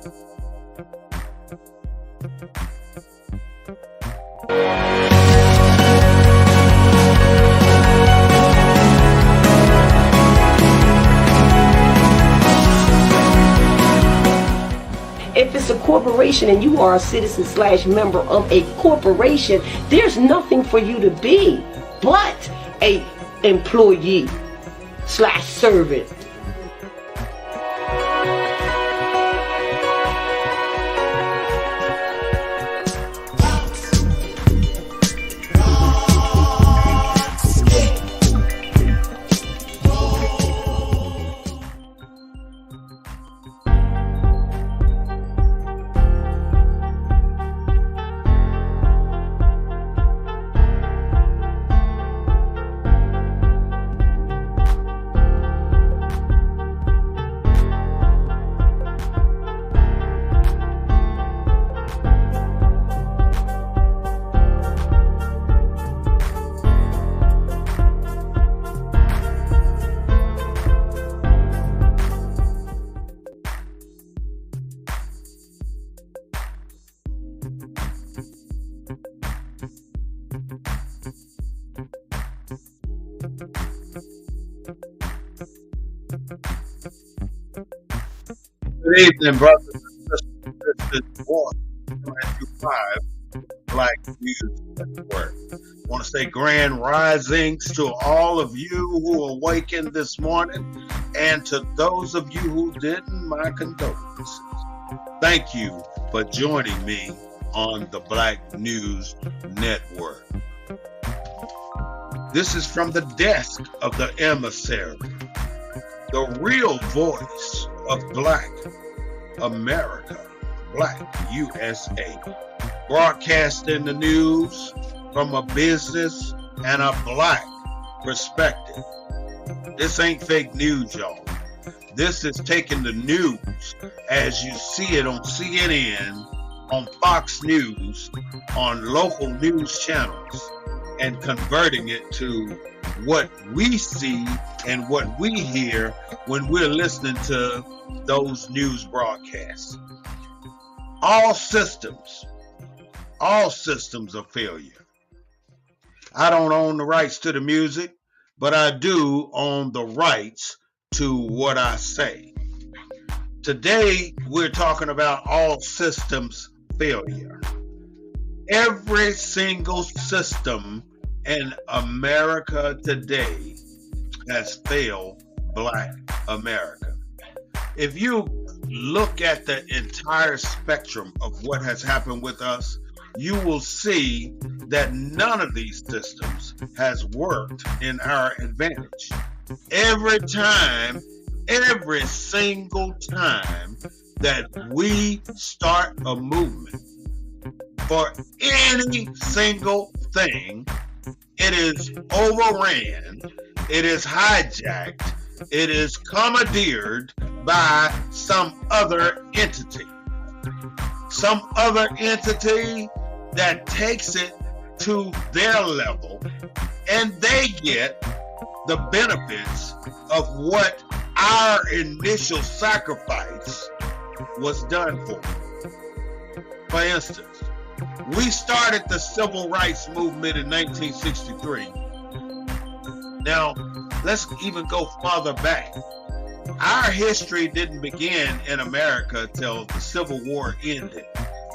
If it's a corporation and you are a citizen / member of a corporation, there's nothing for you to be but a employee / servant. Good evening, brothers and sisters. This is War 25 Black U.S.A. Network. I want to say grand risings to all of you who awakened this morning, and to those of you who didn't, my condolences. Thank you for joining me on the Black News Network. This is from the desk of the Emissary, the real voice of Black America, Black U.S.A., broadcasting the news from a business and a Black perspective. This ain't fake news, y'all. This is taking the news as you see it on CNN, on Fox News, on local news channels, and converting it to what we see and what we hear when we're listening to those news broadcasts. All systems are failure. I don't own the rights to the music, but I do own the rights to what I say. Today, we're talking about all systems failure. Every single system in America today has failed Black America. If you look at the entire spectrum of what has happened with us, you will see that none of these systems has worked in our advantage. Every single time that we start a movement for any single thing, it is overran, it is hijacked, it is commandeered by some other entity. Some other entity that takes it to their level, and they get the benefits of what our initial sacrifice was done for. For instance, we started the civil rights movement in 1963. Now, let's even go farther back. Our history didn't begin in America till the Civil War ended.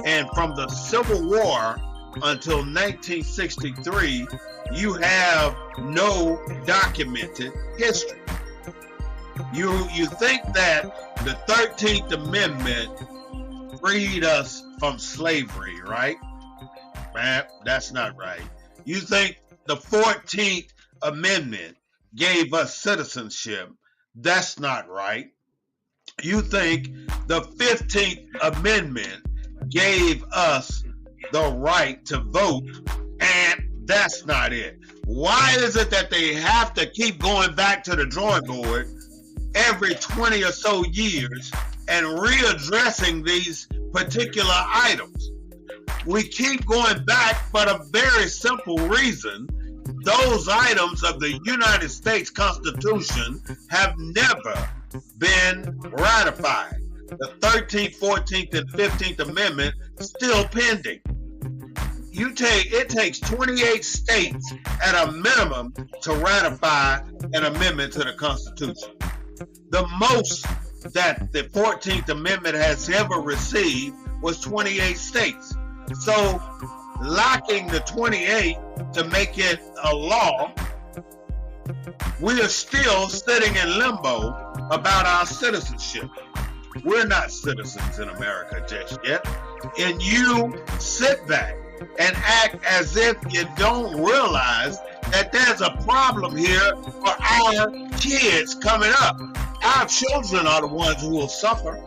And from the Civil War until 1963, you have no documented history. You think that the 13th Amendment freed us from slavery, right? That's not right. You think the 14th Amendment gave us citizenship. That's not right. You think the 15th Amendment gave us the right to vote, and that's not it. Why is it that they have to keep going back to the drawing board every 20 or so years and readdressing these particular items? We keep going back for a very simple reason. Those items of the United States Constitution have never been ratified. the 13th, 14th, and 15th Amendment still pending. It takes 28 states at a minimum to ratify an amendment to the Constitution. The most that the 14th Amendment has ever received was 28 states. So locking the 28 to make it a law, we are still sitting in limbo about our citizenship. We're not citizens in America just yet. And you sit back and act as if you don't realize that there's a problem here for our kids coming up. Our children are the ones who will suffer.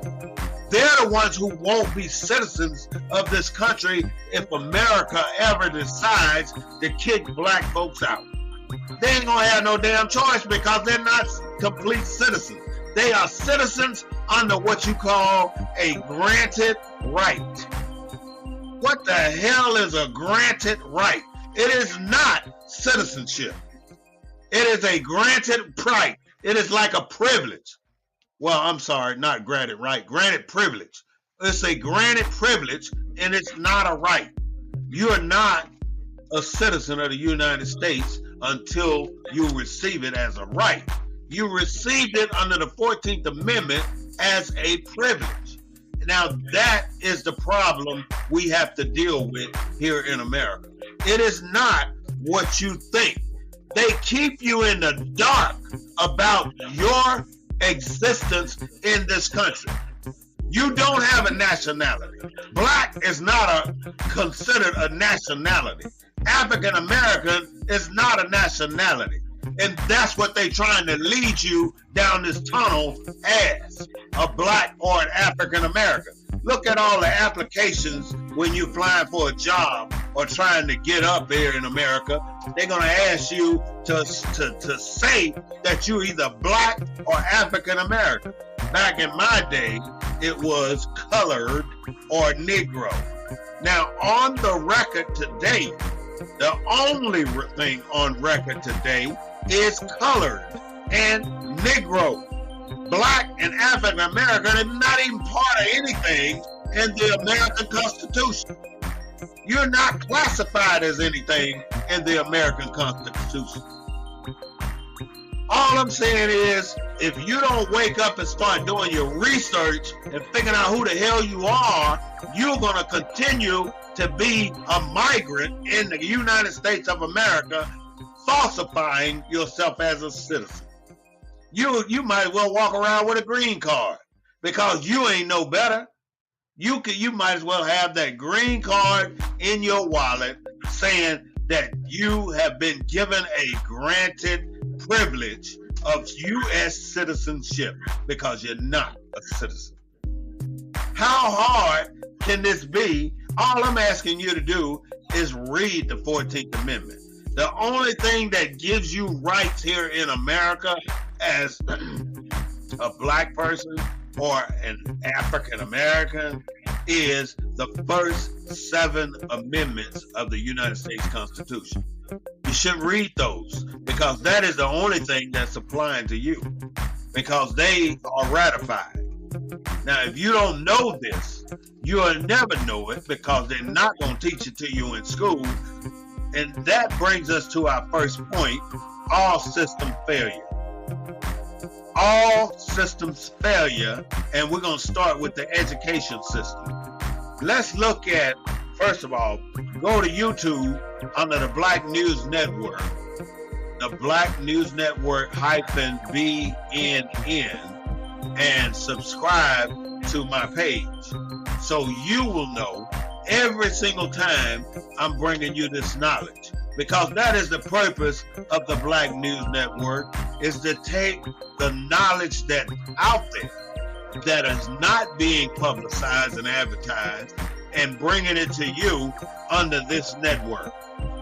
They're the ones who won't be citizens of this country if America ever decides to kick black folks out. They ain't gonna have no damn choice because they're not complete citizens. They are citizens under what you call a granted right. What the hell is a granted right? It is not citizenship. It is a granted right. It is like a privilege. Well, I'm sorry, not granted right, granted privilege. It's a granted privilege and it's not a right. You are not a citizen of the United States until you receive it as a right. You received it under the 14th Amendment as a privilege. Now that is the problem we have to deal with here in America. It is not what you think. They keep you in the dark about your existence in this country. You don't have a nationality. Black is not considered a nationality. African American is not a nationality. And that's what they're trying to lead you down this tunnel as, a black or an African American. Look at all the applications when you're applying for a job or trying to get up here in America. They're going to ask you to say that you're either black or African American. Back in my day, it was colored or Negro. Now, on the record today, the only thing on record today is colored and Negro. Black and African American are not even part of anything in the American Constitution. You're not classified as anything in the American Constitution. All I'm saying is, if you don't wake up and start doing your research and figuring out who the hell you are, you're going to continue to be a migrant in the United States of America, falsifying yourself as a citizen. You might as well walk around with a green card because you ain't no better. You might as well have that green card in your wallet saying that you have been given a granted privilege of U.S. citizenship because you're not a citizen. How hard can this be? All I'm asking you to do is read the 14th Amendment. The only thing that gives you rights here in America as a black person or an African American is the first 7 amendments of the United States Constitution. You should read those because that is the only thing that's applying to you because they are ratified. Now, if you don't know this, you'll never know it because they're not going to teach it to you in school. And that brings us to our first point, all system failure. All systems failure, and we're going to start with the education system. Let's look at, first of all, go to YouTube under the Black News Network, the Black News Network -BNN, and subscribe to my page so you will know every single time I'm bringing you this knowledge, because that is the purpose of the Black News Network, is to take the knowledge that's out there that is not being publicized and advertised and bringing it to you under this network.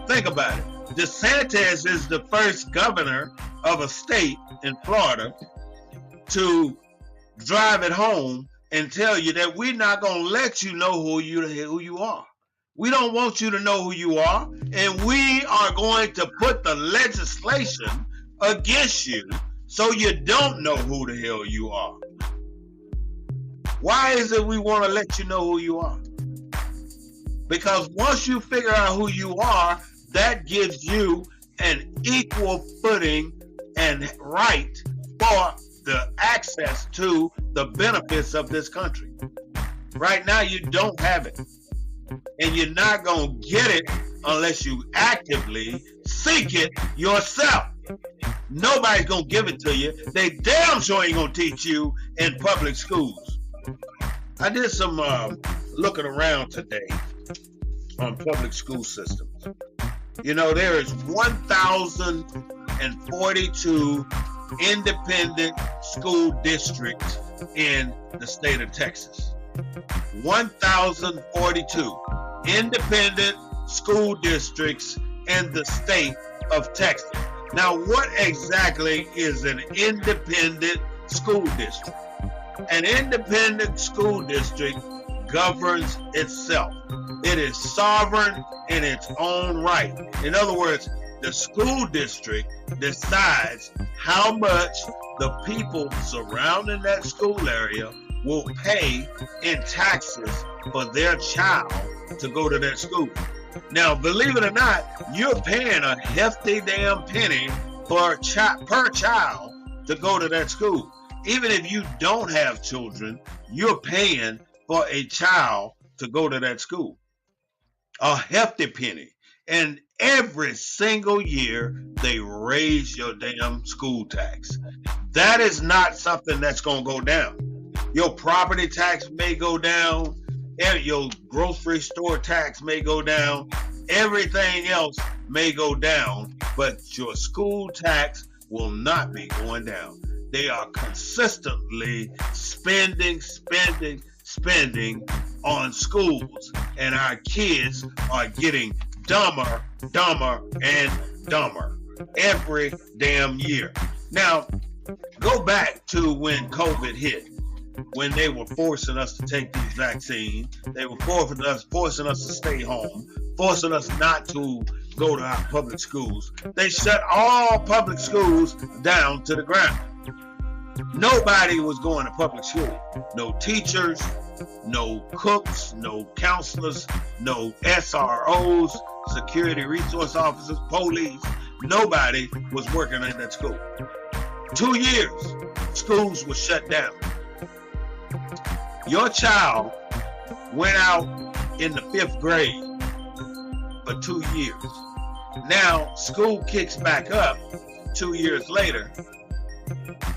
Think about it. DeSantis is the first governor of a state in Florida to drive it home and tell you that we're not going to let you know who you are. We don't want you to know who you are, and we are going to put the legislation against you so you don't know who the hell you are. Why is it we want to let you know who you are? Because once you figure out who you are, that gives you an equal footing and right for the access to the benefits of this country. Right now, you don't have it. And you're not going to get it unless you actively seek it yourself. Nobody's going to give it to you. They damn sure ain't going to teach you in public schools. I did some looking around today on public school systems. You know, there is 1,042 independent school districts in the state of Texas. 1,042 independent school districts in the state of Texas. Now, what exactly is an independent school district? An independent school district governs itself. It is sovereign in its own right. In other words, the school district decides how much the people surrounding that school area will pay in taxes for their child to go to that school. Now, believe it or not, you're paying a hefty damn penny per child to go to that school. Even if you don't have children, you're paying for a child to go to that school. A hefty penny. And every single year, they raise your damn school tax. That is not something that's going to go down. Your property tax may go down. Your grocery store tax may go down. Everything else may go down. But your school tax will not be going down. They are consistently spending on schools. And our kids are getting dumber and dumber every damn year. Now, go back to when COVID hit, when they were forcing us to take these vaccines. They were forcing us to stay home, forcing us not to go to our public schools. They shut all public schools down to the ground. Nobody was going to public school. No teachers, no cooks, no counselors, no SROs, security resource officers, police. Nobody was working in that school. 2 years, schools were shut down. Your child went out in the 5th grade for 2 years. Now, school kicks back up 2 years later,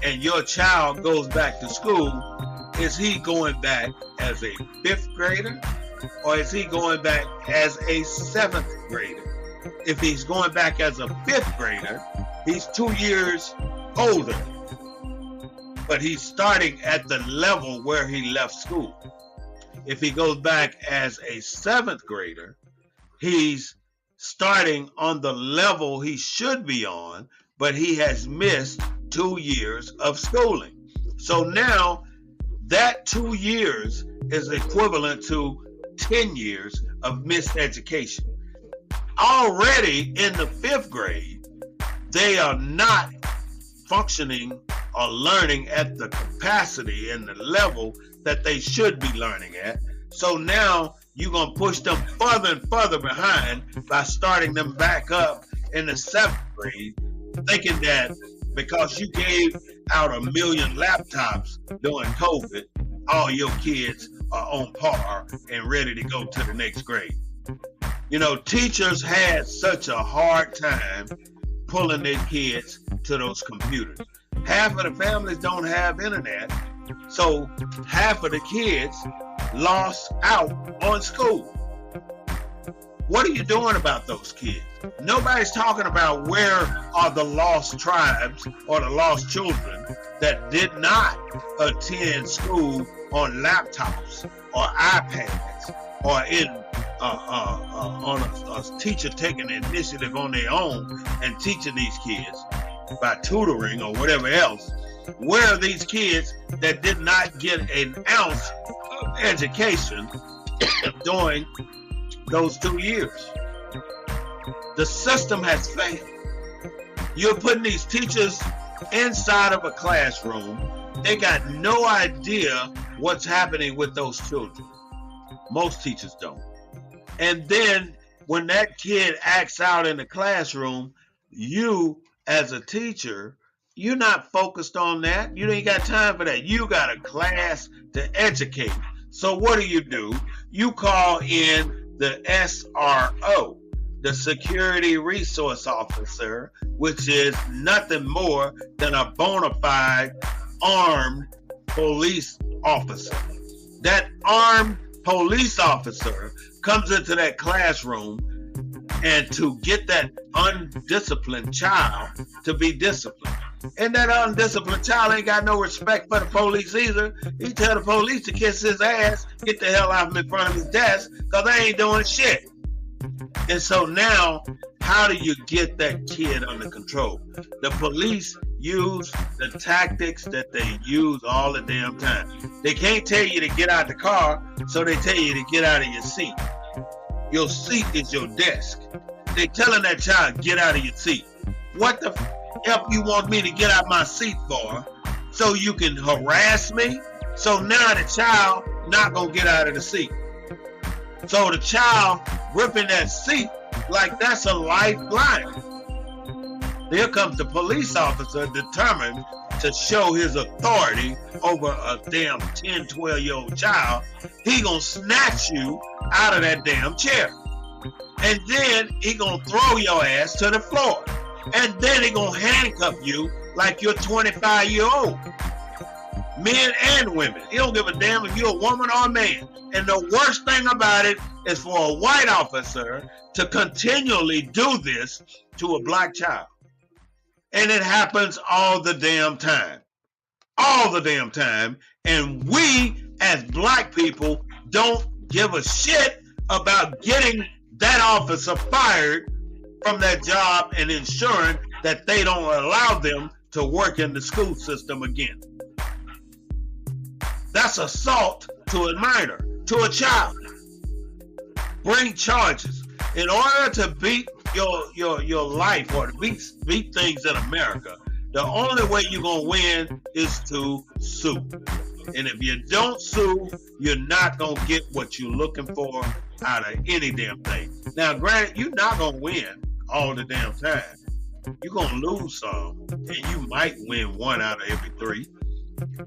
and your child goes back to school. Is he going back as a 5th grader, or is he going back as a 7th grader? If he's going back as a 5th grader, he's 2 years older, but he's starting at the level where he left school. If he goes back as a 7th grader, he's starting on the level he should be on, but he has missed 2 years of schooling. So now that 2 years is equivalent to 10 years of missed education. Already in the 5th grade, they are not functioning or learning at the capacity and the level that they should be learning at. So now you're going to push them further and further behind by starting them back up in the 7th grade, thinking that because you gave out 1 million laptops during COVID, all your kids are on par and ready to go to the next grade. You know, teachers had such a hard time pulling their kids to those computers. Half of the families don't have internet, so half of the kids lost out on school. What are you doing about those kids? Nobody's talking about where are the lost tribes or the lost children that did not attend school on laptops or iPads or on a teacher taking the initiative on their own and teaching these kids by tutoring or whatever else. Where are these kids that did not get an ounce of education during those 2 years? The system has failed. You're putting these teachers inside of a classroom. They got no idea what's happening with those children. Most teachers don't. And then when that kid acts out in the classroom, you as a teacher, you're not focused on that. You ain't got time for that. You got a class to educate. So what do? You call in the SRO, the Security Resource Officer, which is nothing more than a bona fide armed police officer. That armed police officer comes into that classroom and to get that undisciplined child to be disciplined. And that undisciplined child ain't got no respect for the police either. He tell the police to kiss his ass, get the hell out of in front of his desk, because they ain't doing shit. And so now, how do you get that kid under control? The police use the tactics that they use all the damn time. They can't tell you to get out the car, so they tell you to get out of your seat. Your seat is your desk. They telling that child, get out of your seat. What the f you want me to get out my seat for? So you can harass me? So now the child not gonna get out of the seat. So the child gripping that seat like that's a lifeline. Here comes the police officer determined to show his authority over a damn 10, 12-year-old child. He gonna snatch you out of that damn chair. And then he gonna throw your ass to the floor. And then he gonna handcuff you like you're 25-year-old. Men and women. He don't give a damn if you're a woman or a man. And the worst thing about it is for a white officer to continually do this to a black child. And it happens all the damn time. All the damn time. And we, as black people, don't give a shit about getting that officer fired from that job and ensuring that they don't allow them to work in the school system again. That's assault to a minor, to a child. Bring charges. In order to beat your life or to beat things in America, the only way you're going to win is to sue. And if you don't sue, you're not going to get what you're looking for out of any damn thing. Now, granted, you're not going to win all the damn time. You're going to lose some, and you might win 1 out of every 3.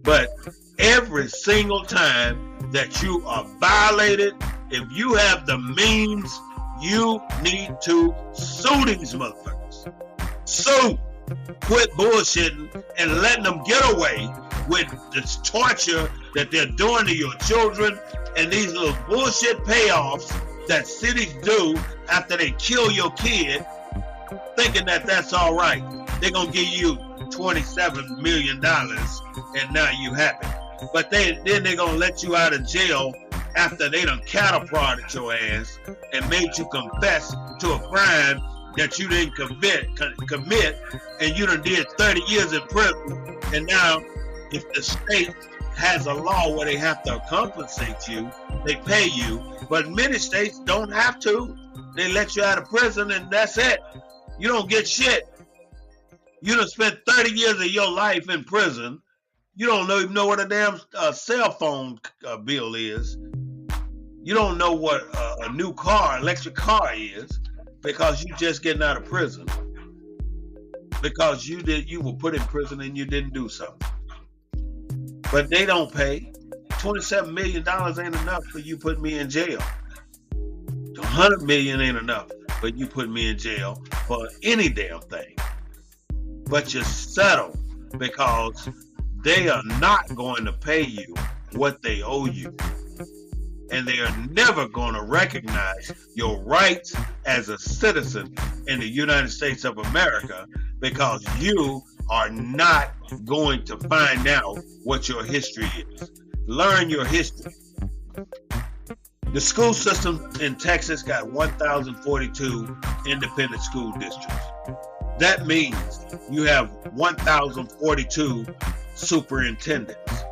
But every single time that you are violated, if you have the means, you need to sue these motherfuckers. Sue. Quit bullshitting and letting them get away with this torture that they're doing to your children and these little bullshit payoffs that cities do after they kill your kid, thinking that that's all right. They're going to give you $27 million and now you happy. But then they're going to let you out of jail after they done cattle prodded your ass and made you confess to a crime that you didn't commit, and you done did 30 years in prison. And now, if the state has a law where they have to compensate you, they pay you. But many states don't have to. They let you out of prison and that's it. You don't get shit. You done spent 30 years of your life in prison. You don't even know what a damn cell phone bill is. You don't know what a new car, electric car is, because you just getting out of prison. Because you were put in prison and you didn't do something. But they don't pay. $27 million ain't enough for you put me in jail. $100 million ain't enough for you put me in jail for any damn thing. But you settle because they are not going to pay you what they owe you. And they are never going to recognize your rights as a citizen in the United States of America because you are not going to find out what your history is. Learn your history. The school system in Texas got 1,042 independent school districts. That means you have 1,042 superintendents.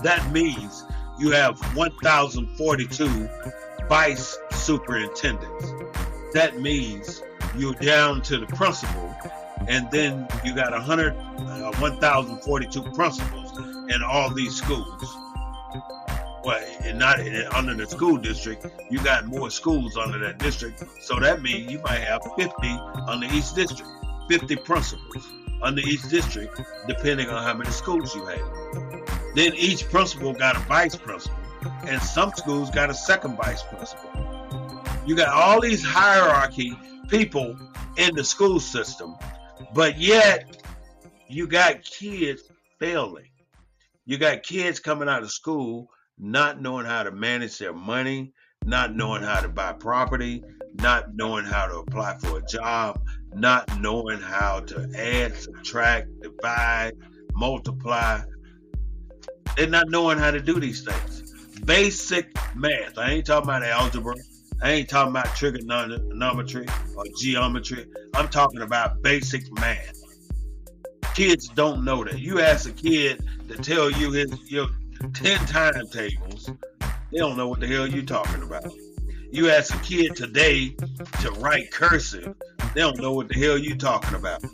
That means you have 1,042 vice superintendents. That means you're down to the principal, and then you got 1,042 principals in all these schools. well, not under the school district, you got more schools under that district. So that means you might have 50 under each district, 50 principals under each district, depending on how many schools you have. Then each principal got a vice principal, and some schools got a second vice principal. You got all these hierarchy people in the school system, but yet you got kids failing. You got kids coming out of school not knowing how to manage their money, not knowing how to buy property, not knowing how to apply for a job, not knowing how to add, subtract, divide, multiply. They're not knowing how to do these things. Basic math. I ain't talking about algebra. I ain't talking about trigonometry or geometry. I'm talking about basic math. Kids don't know that. You ask a kid to tell you your 10 timetables, they don't know what the hell you're talking about. You ask a kid today to write cursive, they don't know what the hell you're talking about.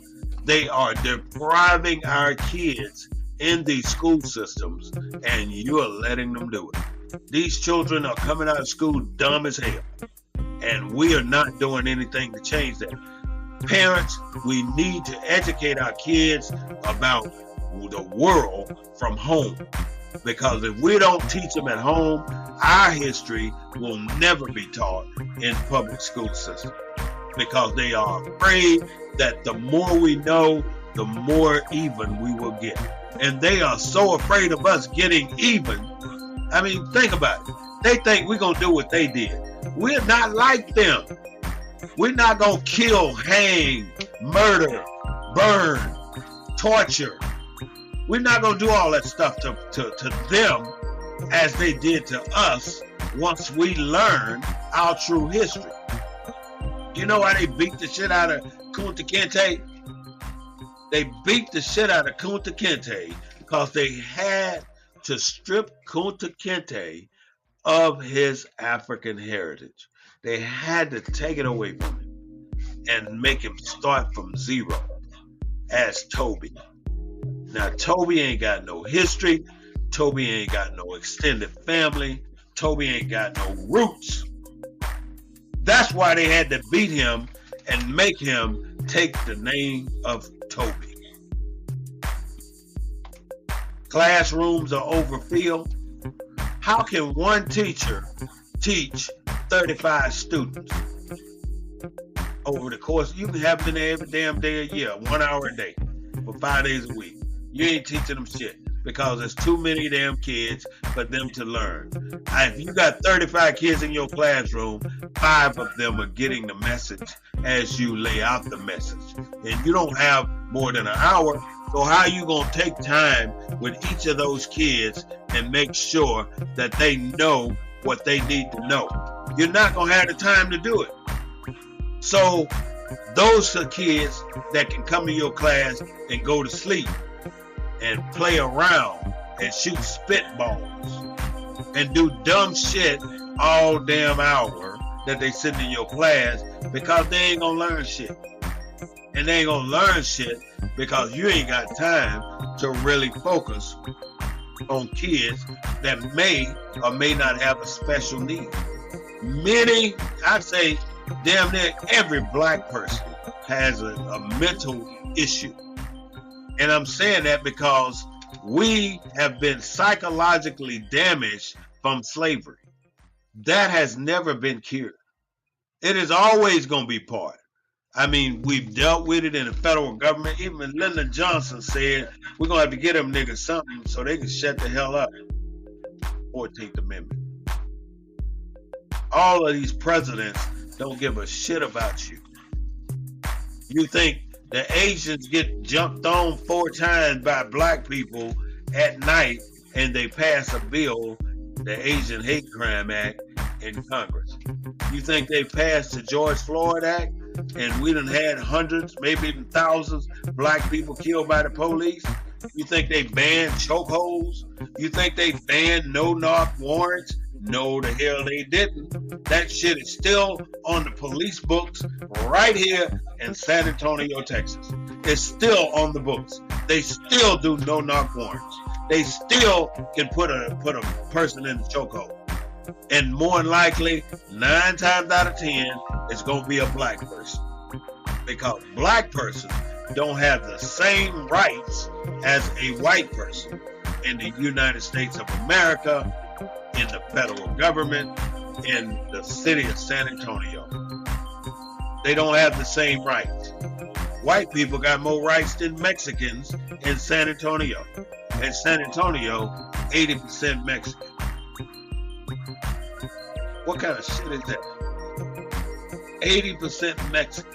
They are depriving our kids in these school systems, and you are letting them do it. These children are coming out of school dumb as hell, and we are not doing anything to change that. Parents, we need to educate our kids about the world from home, because if we don't teach them at home, our history will never be taught in public school system, because they are afraid that the more we know, the more even we will get. And they are so afraid of us getting even. I mean, think about it. They think we're going to do what they did. We're not like them. We're not going to kill, hang, murder, burn, torture. We're not going to do all that stuff to them as they did to us once we learn our true history. You know why they beat the shit out of Kunta Kinte? They beat the shit out of Kunta Kinte because they had to strip Kunta Kinte of his African heritage. They had to take it away from him and make him start from zero as Toby. Now, Toby ain't got no history. Toby ain't got no extended family. Toby ain't got no roots. That's why they had to beat him and make him take the name of Toby. Classrooms are overfilled. How can one teacher teach 35 students over the course? You can have them there every damn day a year, 1 hour a day, for 5 days a week. You ain't teaching them shit because there's too many damn kids for them to learn. If you got 35 kids in your classroom, 5 of them are getting the message as you lay out the message. And you don't have more than an hour, so how are you going to take time with each of those kids and make sure that they know what they need to know? You're not going to have the time to do it. So those are kids that can come to your class and go to sleep and play around and shoot spitballs and do dumb shit all damn hour that they sit in your class, because they ain't gonna learn shit. And they ain't gonna learn shit because you ain't got time to really focus on kids that may or may not have a special need. Many, I'd say damn near every black person has a mental issue. And I'm saying that because we have been psychologically damaged from slavery. That has never been cured. It is always going to be part. I mean, we've dealt with it in the federal government. Even Lyndon Johnson said, we're going to have to get them niggas something so they can shut the hell up. 14th Amendment. All of these presidents don't give a shit about you. You think the Asians get jumped on 4 times by black people at night and they pass a bill, the Asian Hate Crime Act, in Congress? You think they passed the George Floyd Act and we done had hundreds, maybe even thousands black people killed by the police? You think they banned chokeholds? You think they banned no-knock warrants? No, the hell they didn't. That shit is still on the police books right here in San Antonio, Texas. It's still on the books. They still do no-knock warrants. they still can put a person in the chokehold. And more than likely, 9 times out of 10, it's going to be a black person. Because black persons don't have the same rights as a white person in the United States of America, in the federal government, in the city of San Antonio. They don't have the same rights. White people got more rights than Mexicans in San Antonio. In San Antonio, 80% Mexican. What kind of shit is that? 80% Mexican.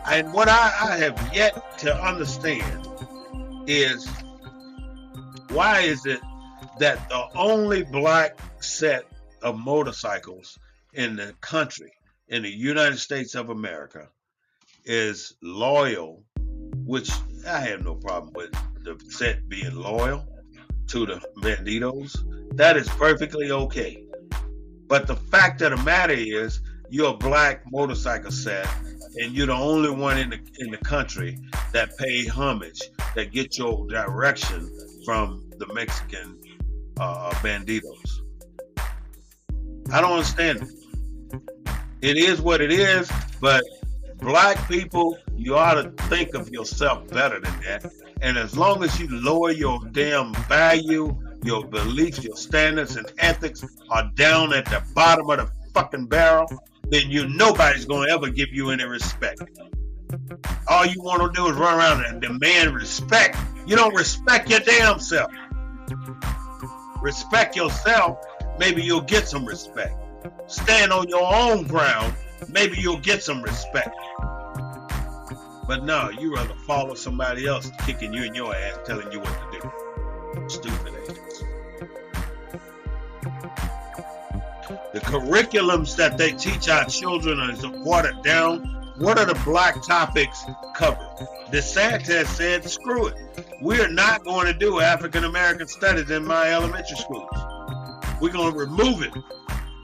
And what I have yet to understand is, why is it that the only black set of motorcycles in the country, in the United States of America, is loyal, which I have no problem with the set being loyal to the banditos. That is perfectly okay. But the fact of the matter is, you're a black motorcycle set, and you're the only one in the country that pay homage, that get your direction from the Mexican banditos. I don't understand it. It is what it is, but black people, you ought to think of yourself better than that. And as long as you lower your damn value, your beliefs, your standards and ethics are down at the bottom of the fucking barrel, then nobody's going to ever give you any respect. All you want to do is run around and demand respect. You don't respect your damn self. Respect yourself, maybe you'll get some respect. Stand on your own ground, maybe you'll get some respect. But no, you rather follow somebody else kicking you in your ass, telling you what to do. Stupid ass. The curriculums that they teach our children is watered down. What are the black topics covered? DeSantis said, screw it. We're not going to do African American studies in my elementary schools. We're going to remove it.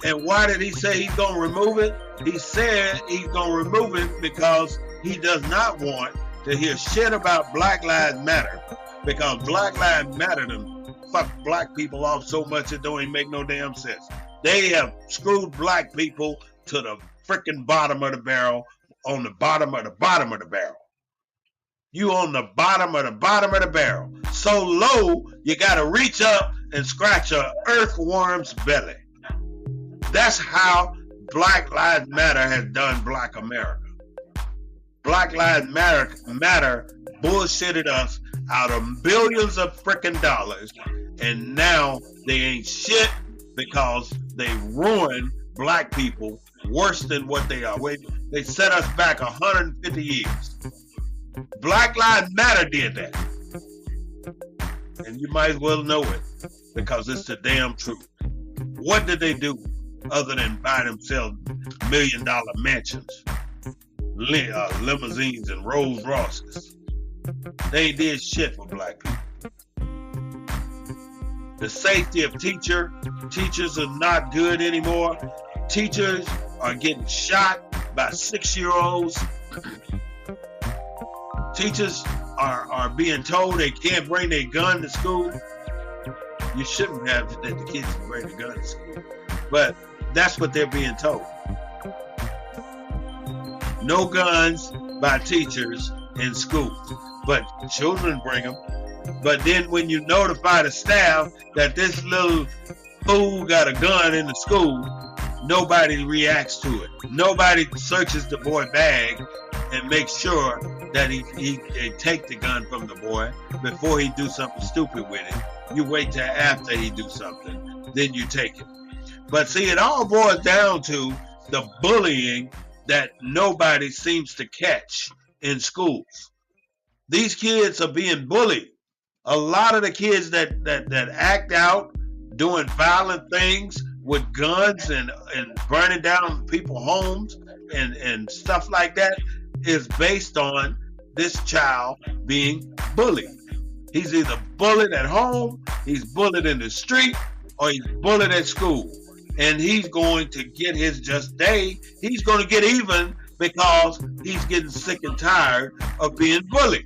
And why did he say he's going to remove it? He said he's going to remove it because he does not want to hear shit about Black Lives Matter, because Black Lives Matter them fuck black people off so much it don't even make no damn sense. They have screwed black people to the freaking bottom of the barrel, on the bottom of the bottom of the barrel. You on the bottom of the barrel. So low, you got to reach up and scratch a earthworm's belly. That's how Black Lives Matter has done Black America. Black Lives Matter bullshitted us out of billions of freaking dollars, and now they ain't shit because they ruined black people worse than what they are. They set us back 150 years. Black Lives Matter did that. And you might as well know it, because it's the damn truth. What did they do other than buy themselves $1 million mansions, limousines, and Rolls Royces? They ain't did shit for black people. The safety of teachers are not good anymore. Teachers are getting shot by 6-year-olds. Teachers are being told they can't bring their gun to school. You shouldn't have that the kids can bring the gun to school, but that's what they're being told. No guns by teachers in school, but children bring them. But then when you notify the staff that this little fool got a gun in the school, nobody reacts to it. Nobody searches the boy bag and makes sure that he take the gun from the boy before he do something stupid with it. You wait till after he do something, then you take it. But see, it all boils down to the bullying that nobody seems to catch in schools. These kids are being bullied. A lot of the kids that act out doing violent things with guns and burning down people's homes and stuff like that is based on this child being bullied. He's either bullied at home, he's bullied in the street, or he's bullied at school. And he's going to get his just day. He's going to get even because he's getting sick and tired of being bullied.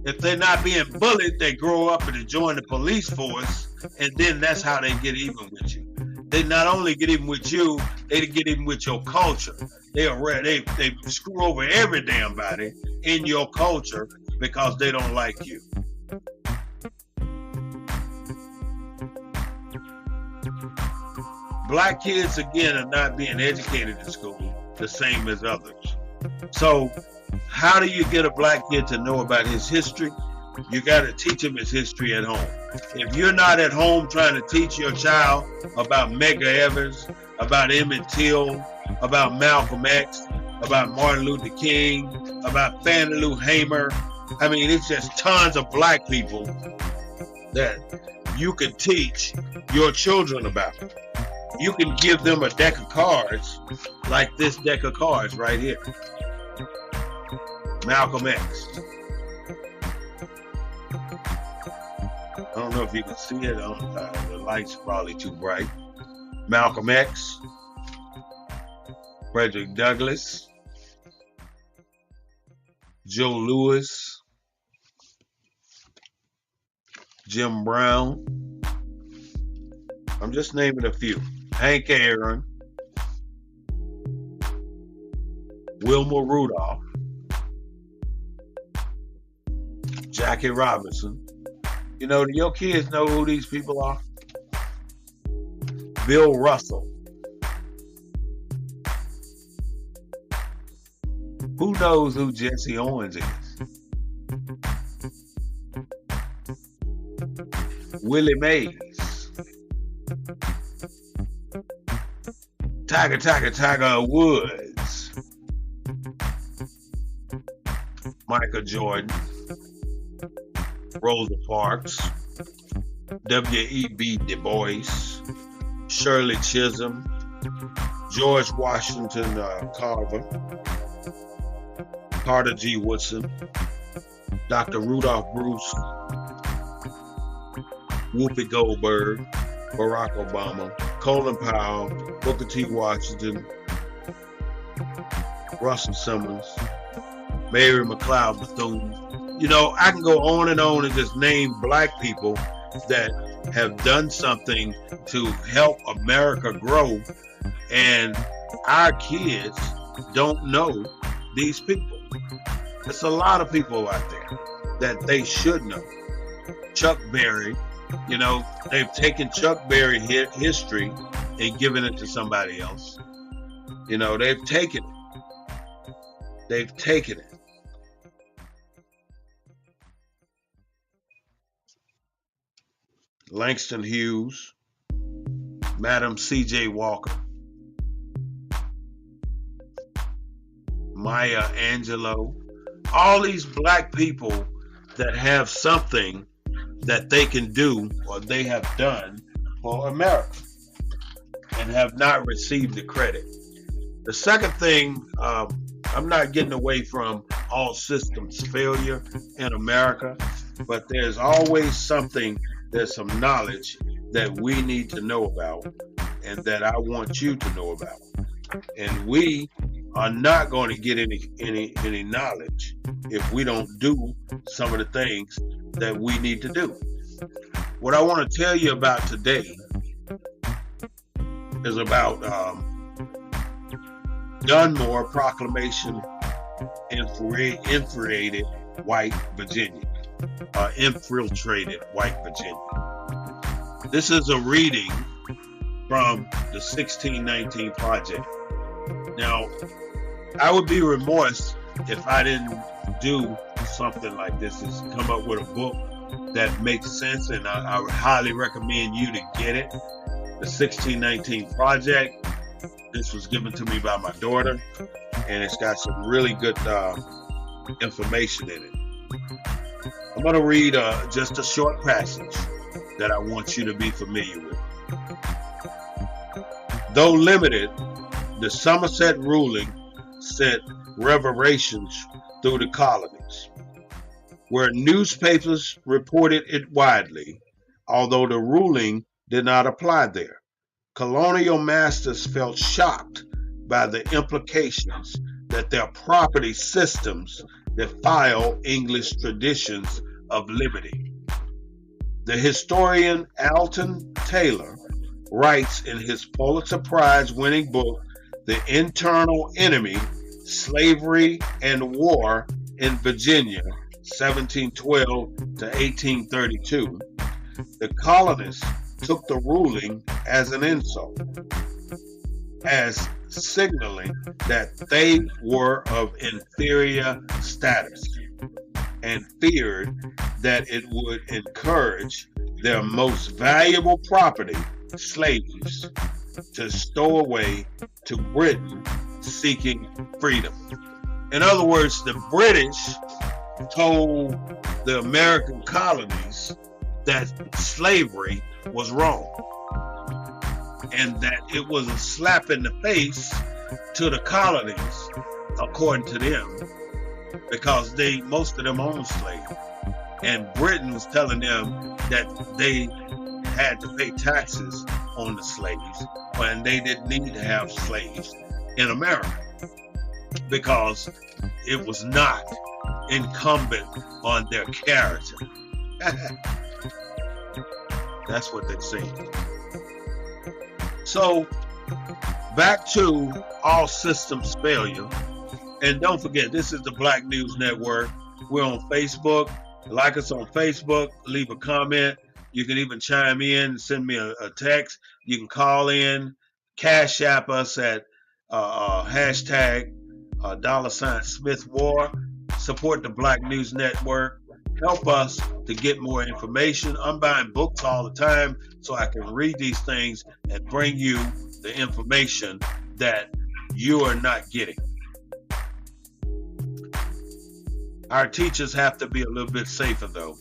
If they're not being bullied, they grow up and join the police force, and then that's how they get even with you. They not only get even with you, they get even with your culture. They screw over every damn body in your culture because they don't like you. Black kids, again, are not being educated in school the same as others. So how do you get a black kid to know about his history? You got to teach him his history at home. If you're not at home trying to teach your child about Medgar Evers, about Emmett Till, about Malcolm X, about Martin Luther King, about Fannie Lou Hamer, I mean, it's just tons of black people that you can teach your children about. You can give them a deck of cards like this deck of cards right here. Malcolm X. I don't know if you can see it. The light's probably too bright. Malcolm X. Frederick Douglass. Joe Louis. Jim Brown. I'm just naming a few. Hank Aaron. Wilma Rudolph. Jackie Robinson. You know, do your kids know who these people are? Bill Russell. Who knows who Jesse Owens is? Willie Mays. Tiger Woods. Michael Jordan. Rosa Parks. W.E.B. Du Bois. Shirley Chisholm. George Washington Carver. Carter G. Woodson. Dr. Rudolph Bruce. Whoopi Goldberg. Barack Obama. Colin Powell. Booker T. Washington. Russell Simmons. Mary McLeod Bethune. You know, I can go on and just name black people that have done something to help America grow, and our kids don't know these people. There's a lot of people out there that they should know. Chuck Berry, you know, they've taken Chuck Berry history and given it to somebody else. You know, they've taken it. They've taken it. Langston Hughes, Madam C.J. Walker, Maya Angelou, all these black people that have something that they can do or they have done for America and have not received the credit. The second thing, I'm not getting away from all systems failure in America, but there's always something, there's some knowledge that we need to know about and that I want you to know about. And we are not going to get any knowledge if we don't do some of the things that we need to do. What I want to tell you about today is about Dunmore Proclamation infiltrated white Virginia. Infiltrated white Virginia. This is a reading from the 1619 Project. Now, I would be remiss if I didn't do something like this, is come up with a book that makes sense, and I would highly recommend you to get it. The 1619 Project. This was given to me by my daughter, and it's got some really good information in it. I'm going to read just a short passage that I want you to be familiar with. Though limited, the Somerset ruling sent reverberations through the colonies, where newspapers reported it widely, although the ruling did not apply there. Colonial masters felt shocked by the implications that their property systems defile English traditions of liberty. The historian Alton Taylor writes in his Pulitzer Prize winning book, The Internal Enemy, Slavery and War in Virginia, 1712 to 1832, the colonists took the ruling as an insult, as signaling that they were of inferior status, and feared that it would encourage their most valuable property, slaves, to stow away to Britain seeking freedom. In other words, the British told the American colonies that slavery was wrong and that it was a slap in the face to the colonies, according to them, because most of them owned slaves, and Britain was telling them that they had to pay taxes on the slaves, and they didn't need to have slaves in America because it was not incumbent on their character. That's what they say. So back to all systems failure. And don't forget, this is the Black News Network. We're on Facebook. Like us on Facebook. Leave a comment. You can even chime in, send me a text. You can call in, Cash App us at hashtag $SmithWar. Support the Black News Network. Help us to get more information. I'm buying books all the time so I can read these things and bring you the information that you are not getting. Our teachers have to be a little bit safer, though.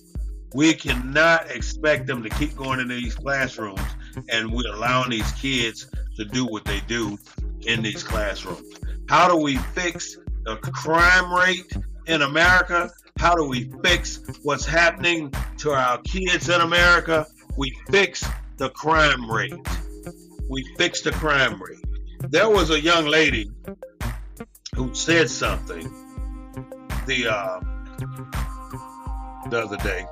We cannot expect them to keep going into these classrooms and we're allowing these kids to do what they do in these classrooms. How do we fix the crime rate in America? How do we fix what's happening to our kids in America? We fix the crime rate. We fix the crime rate. There was a young lady who said something the other day,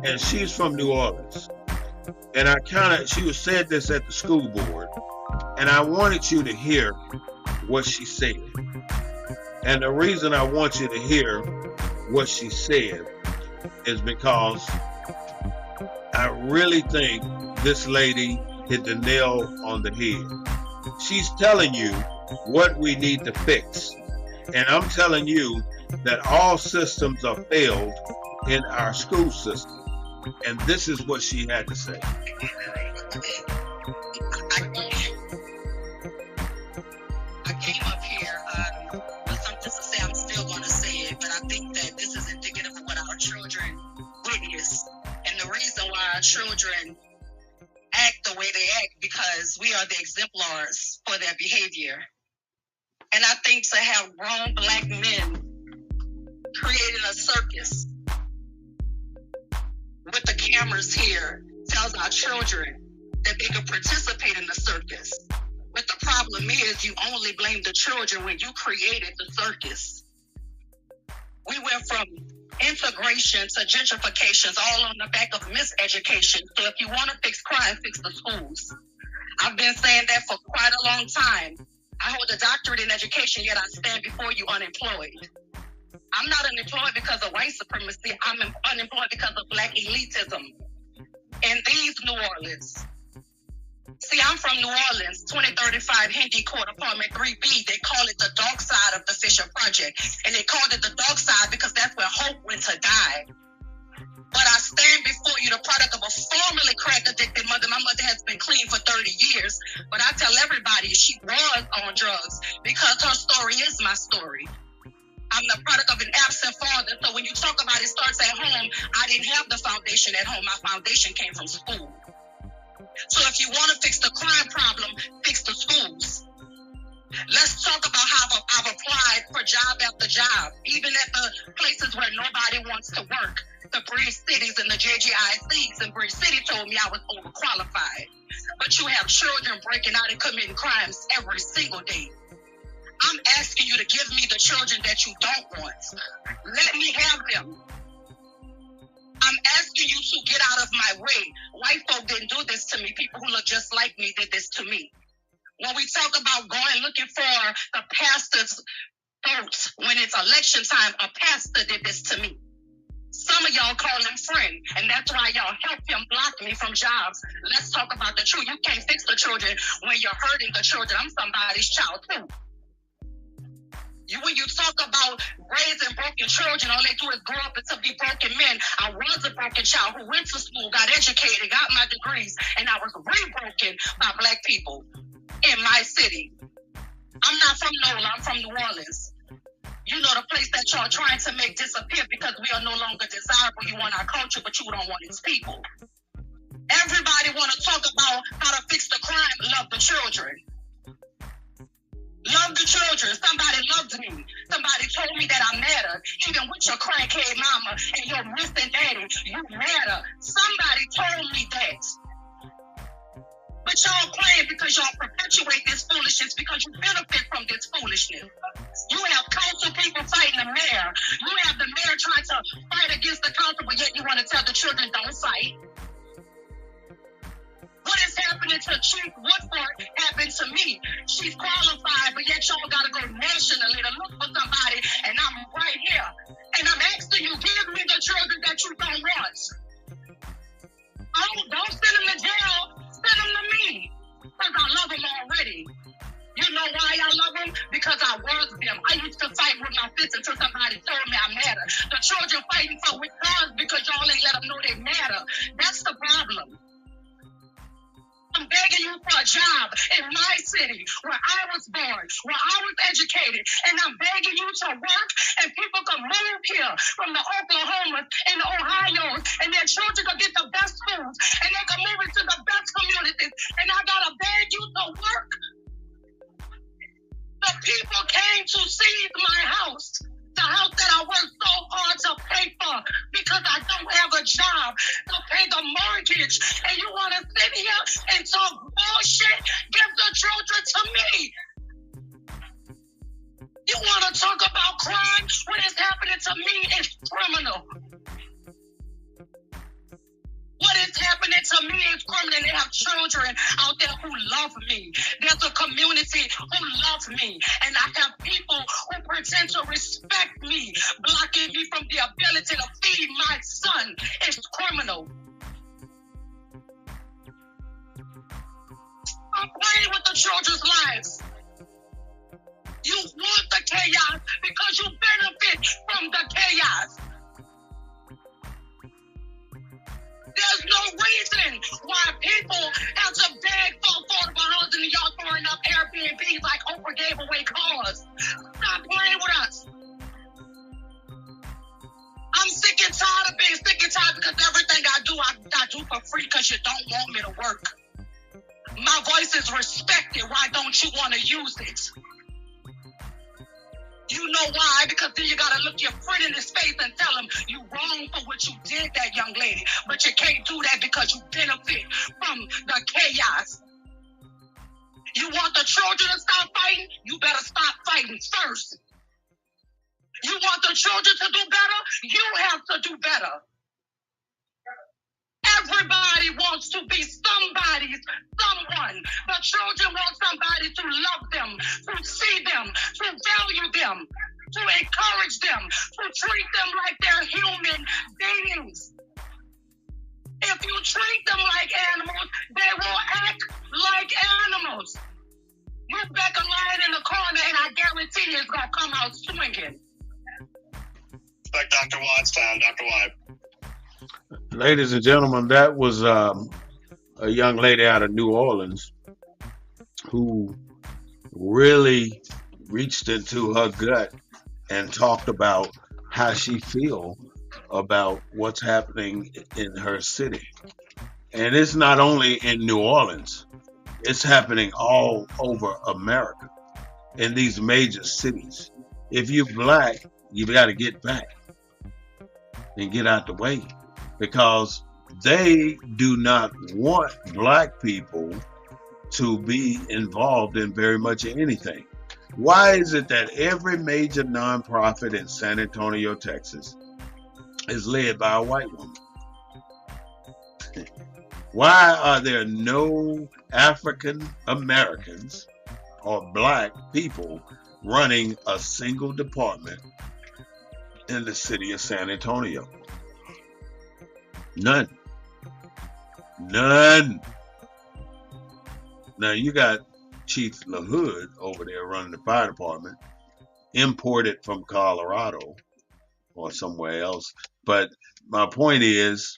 and she's from New Orleans. And she was said this at the school board, and I wanted you to hear what she said. And the reason I want you to hear what she said is because I really think this lady hit the nail on the head. She's telling you what we need to fix. And I'm telling you that all systems are failed in our school system. And this is what she had to say. I came up here with something to say. I'm still going to say it, but I think that this is indicative of what our children witness. And the reason why our children act the way they act, because we are the exemplars for their behavior. And I think to have grown Black men creating a circus with the cameras here tells our children that they can participate in the circus. But the problem is you only blame the children when you created the circus. We went from integration to gentrifications all on the back of miseducation. So if you want to fix crime, fix the schools. I've been saying that for quite a long time. I hold a doctorate in education, yet I stand before you unemployed. I'm not unemployed because of white supremacy. I'm unemployed because of Black elitism. In these New Orleans. See, I'm from New Orleans, 2035 Hindi Court Apartment 3B. They call it the dark side of the Fisher Project. And they called it the dark side because that's where hope went to die. But I stand before you, the product of a formerly crack-addicted mother. My mother has been clean for 30 years. But I tell everybody she was on drugs because her story is my story. I'm the product of an absent father. So when you talk about it starts at home, I didn't have the foundation at home. My foundation came from school. So if you want to fix the crime problem, fix the schools. Let's talk about how I've applied for job after job, even at the places where nobody wants to work. The Bridge Cities and the JGICs, and Bridge City told me I was overqualified. But you have children breaking out and committing crimes every single day. I'm asking you to give me the children that you don't want. Let me have them. I'm asking you to get out of my way. White folk didn't do this to me. People who look just like me did this to me. When we talk about going looking for the pastor's votes when it's election time, a pastor did this to me. Some of y'all call him friend, and that's why y'all help him block me from jobs. Let's talk about the truth. You can't fix the children when you're hurting the children. I'm somebody's child too. When you talk about raising broken children, all they do is grow up into be broken men. I was a broken child who went to school, got educated, got my degrees, and I was re-broken by Black people in my city. I'm not from NOLA, I'm from New Orleans. You know, the place that y'all trying to make disappear because we are no longer desirable. You want our culture, but you don't want its people. Everybody want to talk about how to fix the crime, love the children. Love the children. Somebody loved me. Somebody told me that I matter. Even with your crackhead mama and your missing daddy, you matter. Somebody told me that. But y'all playing because y'all perpetuate this foolishness because you benefit from this foolishness. You have council people fighting the mayor. You have the mayor trying to fight against the council, but yet you want to tell the children don't fight. What is happening to Chief Woodford happened to me. She's qualified, but yet y'all got to go nationally to look for somebody, and I'm right here. And I'm asking you, give me the children that you don't want. Oh, don't send them to jail. Send them to me, because I love them already. You know why I love them? Because I was them. I used to fight with my fists until somebody told me I matter. The children fighting for with guns because y'all ain't let them know they matter. That's the problem. I'm begging you for a job in my city where I was born, where I was educated, and I'm begging you to work and people can move here from the Oklahomas and the Ohio's and their children can get the best schools and they can move into the best communities. And I gotta beg you to work. The people came to seize my house. The house that I worked so hard to pay for because I don't have a job to pay the mortgage. And you want to sit here and talk bullshit? Give the children to me. You want to talk about crime? What is happening to me is criminal. What is happening to me is criminal. They have children out there who love me. There's a community who love me. And I have people who pretend to respect me, blocking me from the ability to feed my son. It's criminal. I'm playing with the children's lives. You want the chaos because you benefit from the chaos. There's no reason why people have to beg for affordable housing and y'all throwing up Airbnbs like Oprah gave away cars. Stop playing with us. I'm sick and tired of being sick and tired because everything I do for free because you don't want me to work. My voice is respected. Why don't you want to use it? You know why? Because then you got to look your friend in his face and tell him you wrong for what you did, that young lady. But you can't do that because you benefit from the chaos. You want the children to stop fighting? You better stop fighting first. You want the children to do better? You have to do better. Everybody wants to be somebody's someone. The children want somebody to love them, to see them, to value them, to encourage them, to treat them like they're human beings. If you treat them like animals, they will act like animals. You back a lion in the corner and I guarantee you it's going to come out swinging. Like Dr. Watt's time, Dr. Watt. Ladies and gentlemen, that was a young lady out of New Orleans who really reached into her gut and talked about how she feels about what's happening in her city. And it's not only in New Orleans, it's happening all over America in these major cities. If you're black, you got to get back and get out the way, because they do not want black people to be involved in very much anything. Why is it that every major nonprofit in San Antonio, Texas is led by a white woman? Why are there no African Americans or black people running a single department in the city of San Antonio? None. None. Now you got Chief LaHood over there running the fire department, imported from Colorado or somewhere else. But my point is,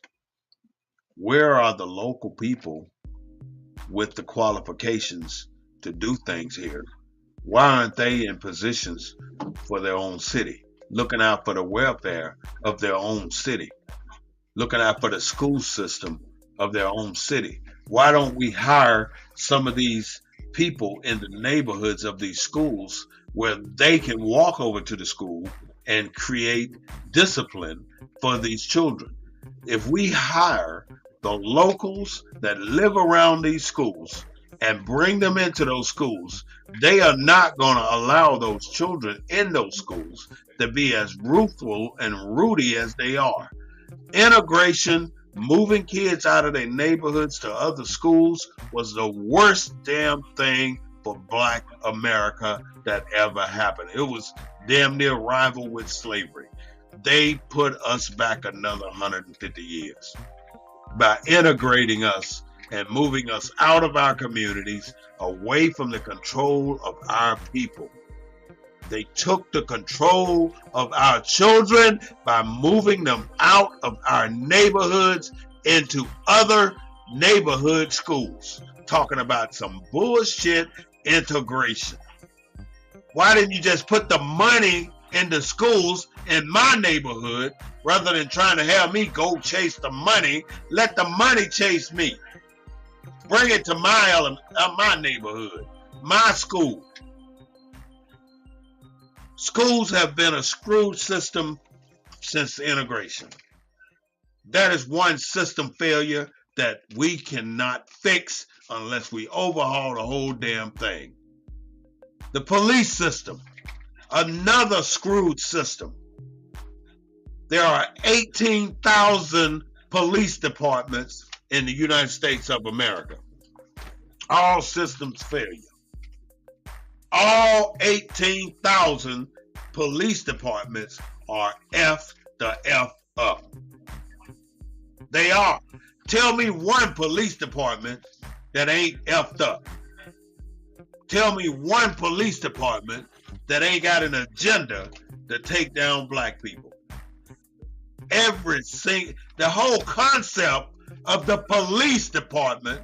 where are the local people with the qualifications to do things here? Why aren't they in positions for their own city, looking out for the welfare of their own city, looking out for the school system of their own city? Why don't we hire some of these people in the neighborhoods of these schools where they can walk over to the school and create discipline for these children? If we hire the locals that live around these schools and bring them into those schools, they are not going to allow those children in those schools to be as ruthless and rowdy as they are. Integration, moving kids out of their neighborhoods to other schools, was the worst damn thing for Black America that ever happened. It was damn near rival with slavery. They put us back another 150 years by integrating us and moving us out of our communities, away from the control of our people. They took the control of our children by moving them out of our neighborhoods into other neighborhood schools, talking about some bullshit integration. Why didn't you just put the money in the schools in my neighborhood rather than trying to have me go chase the money? Let the money chase me. Bring it to my neighborhood, my school. Schools have been a screwed system since integration. That is one system failure that we cannot fix unless we overhaul the whole damn thing. The police system, another screwed system. There are 18,000 police departments in the United States of America. All systems failure. All 18,000 police departments are F the F up. They are. Tell me one police department that ain't F'd up. Tell me one police department that ain't got an agenda to take down black people. The whole concept of the police department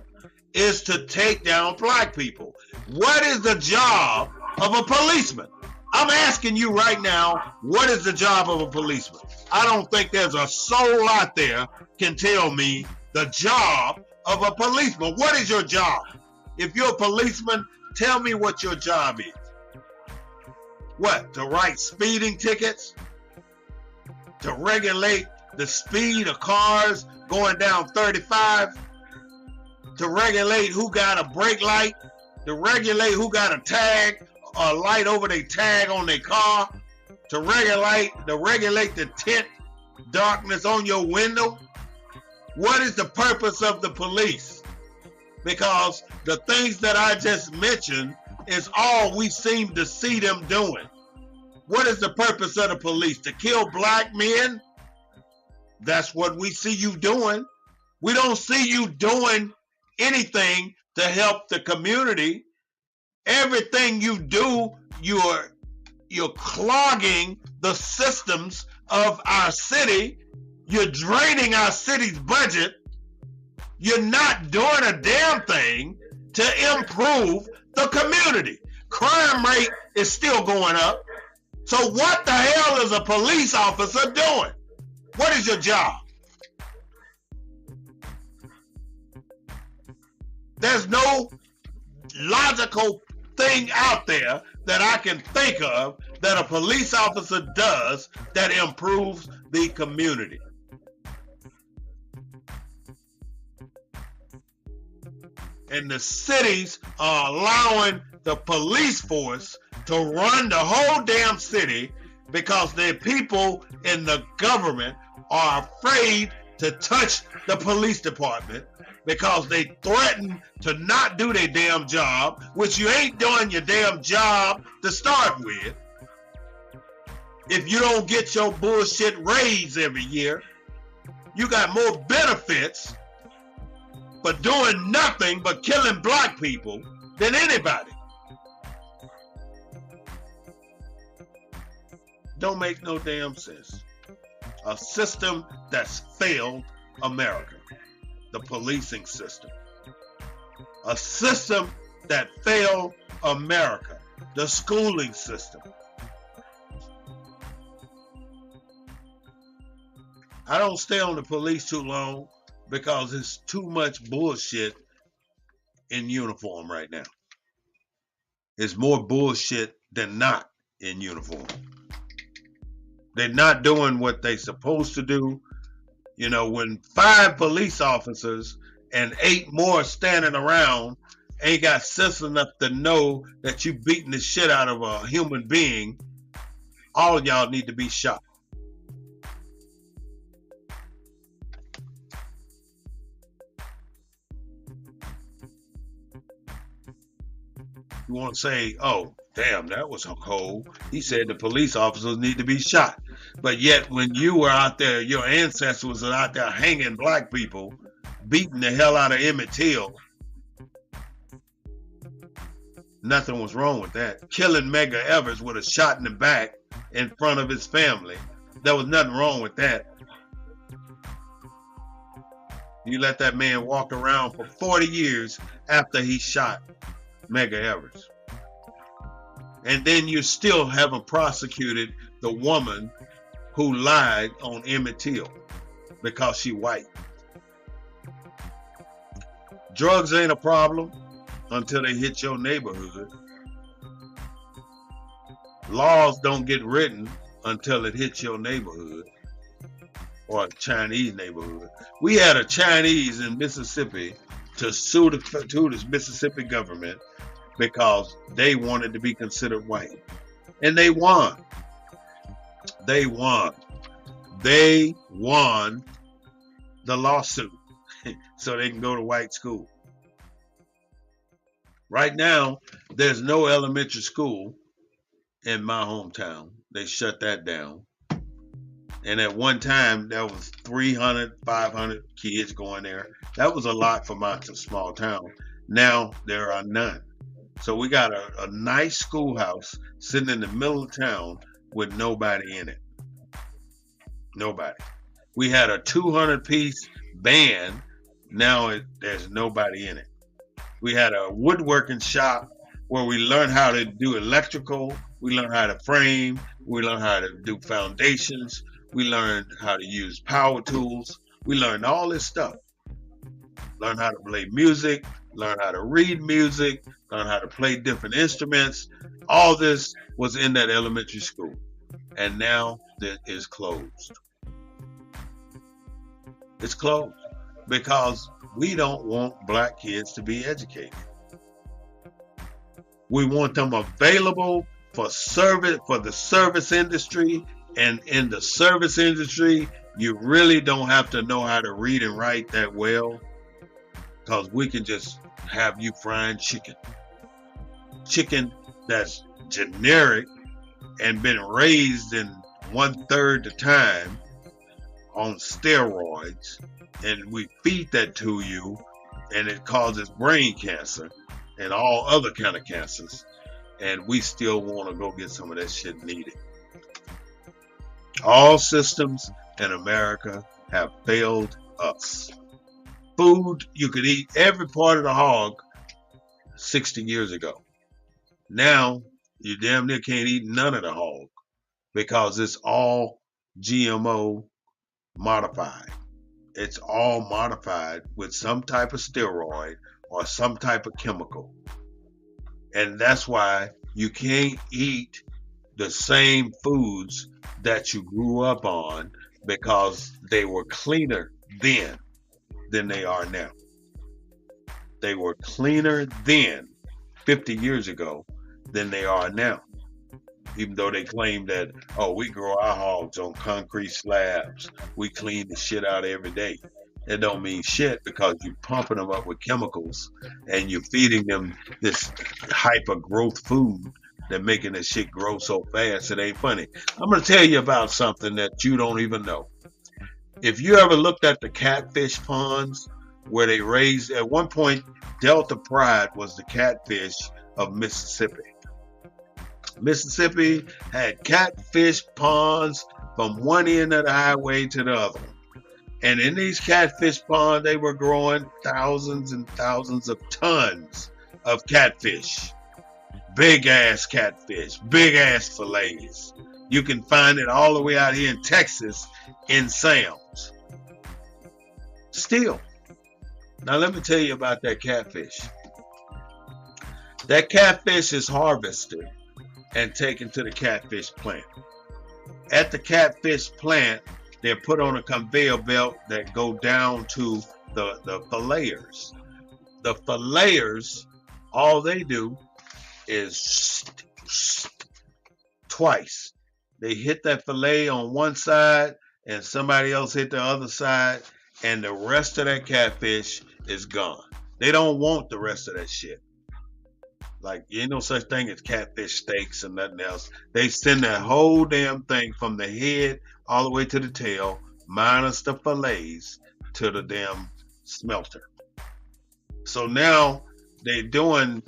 is to take down black people. What is the job of a policeman? I'm asking you right now, what is the job of a policeman? I don't think there's a soul out there can tell me the job of a policeman. What is your job? If you're a policeman, tell me what your job is. What, to write speeding tickets? To regulate the speed of cars going down 35? To regulate who got a brake light? To regulate who got a tag, a light over their tag on their car? To regulate the tint darkness on your window? What is the purpose of the police? Because the things that I just mentioned is all we seem to see them doing. What is the purpose of the police? To kill black men? That's what we see you doing. We don't see you doing anything to help the community. Everything you do, you're clogging the systems of our city. You're draining our city's budget. You're not doing a damn thing to improve the community. Crime rate is still going up. So what the hell is a police officer doing? What is your job? There's no logical thing out there that I can think of that a police officer does that improves the community. And the cities are allowing the police force to run the whole damn city because the people in the government are afraid to touch the police department because they threaten to not do their damn job, which you ain't doing your damn job to start with. If you don't get your bullshit raised every year, you got more benefits for doing nothing but killing black people than anybody. Don't make no damn sense. A system that's failed America. The policing system. A system that failed America. The schooling system. I don't stay on the police too long because it's too much bullshit in uniform right now. It's more bullshit than not in uniform. They're not doing what they're supposed to do. You know, when 5 police officers and 8 more standing around ain't got sense enough to know that you beating the shit out of a human being, all of y'all need to be shot. You want to say, oh, damn, that was cold. He said the police officers need to be shot. But yet when you were out there, your ancestors were out there hanging black people, beating the hell out of Emmett Till. Nothing was wrong with that. Killing Medgar Evers with a shot in the back in front of his family. There was nothing wrong with that. You let that man walk around for 40 years after he shot Medgar Evers. And then you still haven't prosecuted the woman who lied on Emmett Till because she white. Drugs ain't a problem until they hit your neighborhood. Laws don't get written until it hits your neighborhood or a Chinese neighborhood. We had a Chinese in Mississippi to sue the Mississippi government because they wanted to be considered white. And they won. They won. They won the lawsuit so they can go to white school. Right now, there's no elementary school in my hometown. They shut that down. And at one time, there was 300, 500 kids going there. That was a lot for my small town. Now, there are none. So we got a nice schoolhouse sitting in the middle of town with nobody in it. Nobody. We had a 200-piece band. Now there's nobody in it. We had a woodworking shop where we learned how to do electrical. We learned how to frame. We learned how to do foundations. We learned how to use power tools. We learned all this stuff. Learned how to play music. Learned how to read music. Learned how to play different instruments. All this was in that elementary school. And now it is closed. It's closed because we don't want black kids to be educated. We want them available for service, for the service industry. And in the service industry, you really don't have to know how to read and write that well, because we can just have you frying chicken. Chicken that's generic and been raised in 1/3 the time on steroids, and we feed that to you, and it causes brain cancer and all other kind of cancers, and we still want to go get some of that shit needed. All systems in America have failed us. Food, you could eat every part of the hog 60 years ago. Now, you damn near can't eat none of the hog because it's all GMO modified. It's all modified with some type of steroid or some type of chemical. And that's why you can't eat the same foods that you grew up on, because they were cleaner then than they are now. They were cleaner then, 50 years ago, than they are now. Even though they claim that, oh, we grow our hogs on concrete slabs, we clean the shit out every day. It don't mean shit because you're pumping them up with chemicals and you're feeding them this hyper growth food that making this shit grow so fast it ain't funny. I'm gonna tell you about something that you don't even know. If you ever looked at the catfish ponds where they raised at one point, Delta Pride was the catfish of Mississippi. Mississippi had catfish ponds from one end of the highway to the other. And in these catfish ponds, they were growing thousands and thousands of tons of catfish. Big ass catfish, big ass fillets. You can find it all the way out here in Texas in Sam's. Still. Now let me tell you about that catfish. That catfish is harvested and taken to the catfish plant. At the catfish plant, they're put on a conveyor belt that go down to the filleters. The filleters, all they do is twice. They hit that fillet on one side and somebody else hit the other side, and the rest of that catfish is gone. They don't want the rest of that shit. Like, ain't no such thing as catfish steaks or nothing else. They send that whole damn thing from the head all the way to the tail, minus the fillets, to the damn smelter. So now they're doing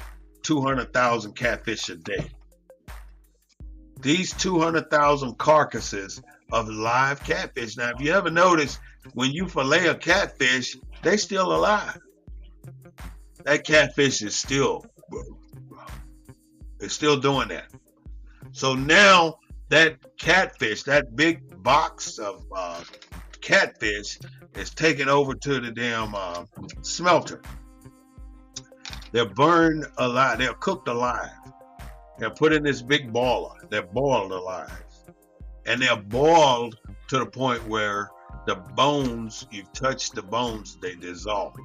200,000 catfish a day. These 200,000 carcasses of live catfish. Now, if you ever notice, when you fillet a catfish, they still alive. That catfish is still, it's still doing that. So now that catfish, that big box of catfish, is taken over to the damn smelter. They're burned alive. They're cooked alive. They're put in this big boiler. They're boiled alive. And they're boiled to the point where the bones, you've touched the bones, they dissolve.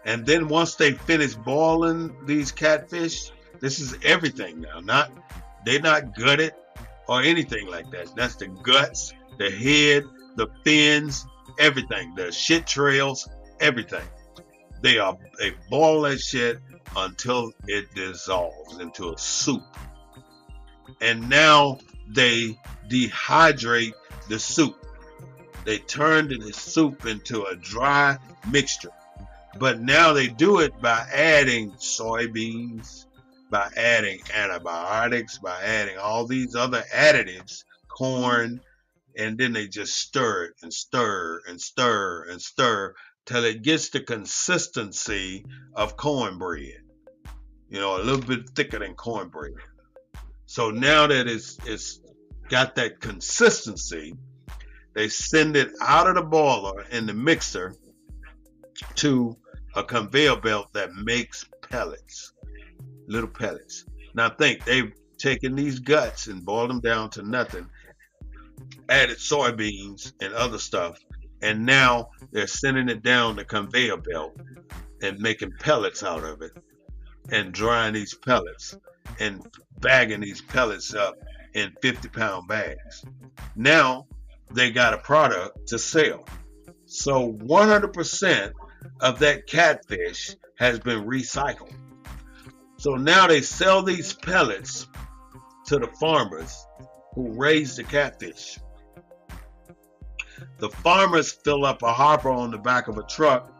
And then once they finish boiling these catfish, this is everything now. They're not gutted or anything like that. That's the guts, the head, the fins, everything. The shit trails, everything. They boil that shit until it dissolves into a soup. And now they dehydrate the soup. They turn the soup into a dry mixture. But now they do it by adding soybeans, by adding antibiotics, by adding all these other additives, corn, and then they just stir it and stir and stir and stir till it gets the consistency of cornbread. You know, a little bit thicker than cornbread. So now that it's got that consistency, they send it out of the boiler in the mixer to a conveyor belt that makes pellets, little pellets. Now think, they've taken these guts and boiled them down to nothing, added soybeans and other stuff, and now they're sending it down the conveyor belt and making pellets out of it and drying these pellets and bagging these pellets up in 50-pound bags. Now they got a product to sell. So 100% of that catfish has been recycled. So now they sell these pellets to the farmers who raise the catfish. The farmers fill up a hopper on the back of a truck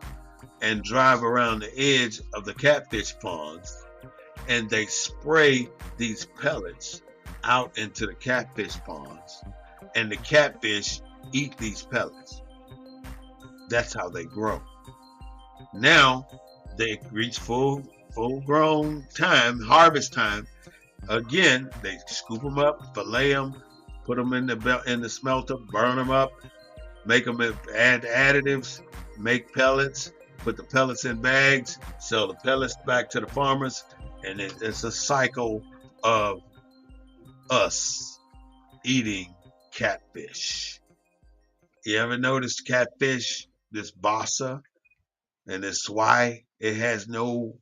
and drive around the edge of the catfish ponds, and they spray these pellets out into the catfish ponds, and the catfish eat these pellets. That's how they grow. Now they reach full grown time, harvest time. Again, they scoop them up, fillet them, put them in the smelter, burn them up, make them, add additives, make pellets, put the pellets in bags, sell the pellets back to the farmers, and it's a cycle of us eating catfish. You ever noticed catfish, this basa and this swai? It has no